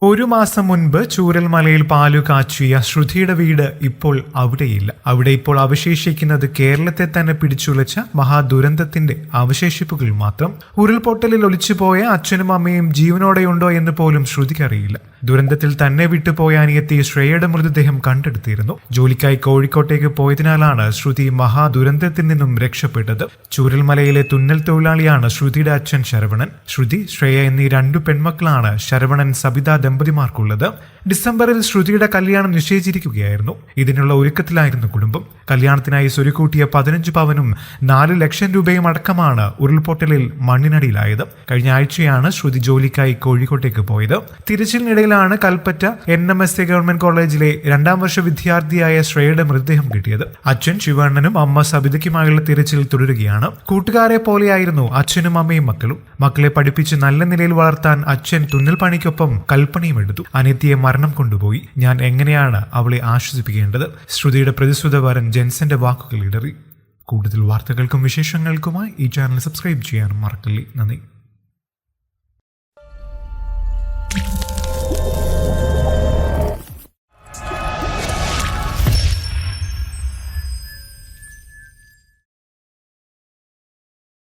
ഒരു മാസം മുൻപ് ചൂരൽമലയിൽ പാലു കാച്ചിയ ശ്രുതിയുടെ വീട് ഇപ്പോൾ അവിടെയില്ല. അവിടെ ഇപ്പോൾ അവശേഷിക്കുന്നത് കേരളത്തെ തന്നെ പിടിച്ചുലച്ച മഹാദുരന്തത്തിന്റെ അവശേഷിപ്പുകൾ മാത്രം. ഉരുൾപൊട്ടലിൽ ഒലിച്ചുപോയ അച്ഛനും അമ്മയും ജീവനോടെയുണ്ടോ എന്ന് പോലും ശ്രുതിക്കറിയില്ല. ദുരന്തത്തിൽ തന്നെ വിട്ടുപോയ അനിയത്തി ശ്രേയയുടെ മൃതദേഹം കണ്ടെടുത്തിരുന്നു. ജോലിക്കായി കോഴിക്കോട്ടേക്ക് പോയതിനാലാണ് ശ്രുതി മഹാദുരന്തത്തിൽ നിന്നും രക്ഷപ്പെട്ടത്. ചൂരൽമലയിലെ തുന്നൽ തൊഴിലാളിയാണ് ശ്രുതിയുടെ അച്ഛൻ ശരവണൻ. ശ്രുതി, ശ്രേയ എന്നീ 2 പെൺമക്കളാണ് ശരവണൻ സബിത ദമ്പതിമാർക്കുള്ളത്. ഡിസംബറിൽ ശ്രുതിയുടെ കല്യാണം നിശ്ചയിച്ചിരിക്കുകയായിരുന്നു. ഇതിനുള്ള ഒരുക്കത്തിലായിരുന്നു കുടുംബം. കല്യാണത്തിനായി സ്വരുക്കൂട്ടിയ 15 പവനും 4 ലക്ഷം രൂപയും അടക്കമാണ് ഉരുൾപൊട്ടലിൽ മണ്ണിനടിയിലായത്. കഴിഞ്ഞ ആഴ്ചയാണ് ശ്രുതി ജോലിക്കായി കോഴിക്കോട്ടേക്ക് പോയത്. തിരച്ചിലിനിടയിലാണ് കൽപ്പറ്റ NMSA ഗവൺമെന്റ് കോളേജിലെ 2ാം വർഷ വിദ്യാർത്ഥിയായ ശ്രേയയുടെ മൃതദേഹം കിട്ടിയത്. അച്ഛൻ ശിവണ്ണനും അമ്മ സബിതയ്ക്കുമായുള്ള തിരച്ചിൽ തുടരുകയാണ്. കൂട്ടുകാരെ പോലെയായിരുന്നു അച്ഛനും അമ്മയും മക്കളും. മക്കളെ പഠിപ്പിച്ച് നല്ല നിലയിൽ വളർത്താൻ അച്ഛൻ തുന്നൽ പണിക്കൊപ്പം കൽപ്പനയും എടുത്തു. അനിയത്തിയെ മരണം കൊണ്ടുപോയി. ഞാൻ എങ്ങനെയാണ് അവളെ ആശ്വസിപ്പിക്കേണ്ടത്? ശ്രുതിയുടെ പ്രതിശ്രുത വരൻ ജെൻസന്റെ വാക്കുകൾ ഇടറി. കൂടുതൽ വാർത്തകൾക്കും വിശേഷങ്ങൾക്കുമായി ഈ ചാനൽ സബ്സ്ക്രൈബ് ചെയ്യാനും മറക്കല്ലേ. നന്ദി.